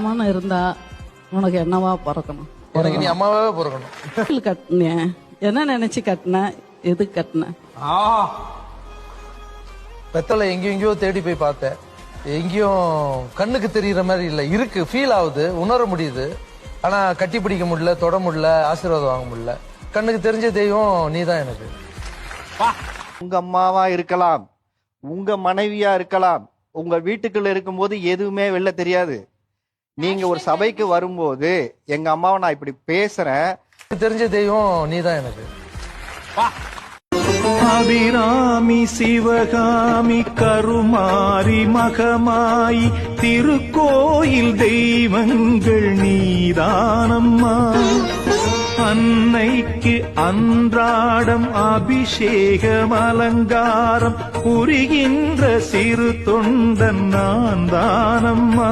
வருமானம் இருந்தா உனக்கு என்னவா பிறக்கணும்? எனக்கு நீ அம்மாவே பிறக்கணும். கட்டினேன், என்ன நினைச்சு கட்டின, எது கட்டின? பெத்தலை எங்கேயோ தேடி போய் பார்த்தேன். எங்கேயும் கண்ணுக்கு தெரியற மாதிரி இல்ல, இருக்கு, ஃபீல் ஆகுது, உணர முடியுது. ஆனா கட்டி பிடிக்க முடியல, தொட முடியல, ஆசீர்வாதம் வாங்க முடியல. கண்ணுக்கு தெரிஞ்ச தெய்வம் நீதான் எனக்கு. உங்க அம்மாவா இருக்கலாம், உங்க மனைவியா இருக்கலாம். உங்க வீட்டுக்குள்ள இருக்கும்போது எதுவுமே வெளில தெரியாது. நீங்க ஒரு சபைக்கு வரும்போது எங்க அம்மாவை நான் இப்படி பேசுறேன், தெரிஞ்ச தெய்வம் நீதான் எனக்கு. அபிராமி சிவகாமி கருமாரி மகமாயி திருக்கோயில் தெய்வங்கள் நீதானம்மா. அன்னைக்கு அன்றாடம் அபிஷேகம் அலங்காரம் புரிகின்ற சிறு தொண்டன் நான் தானம்மா.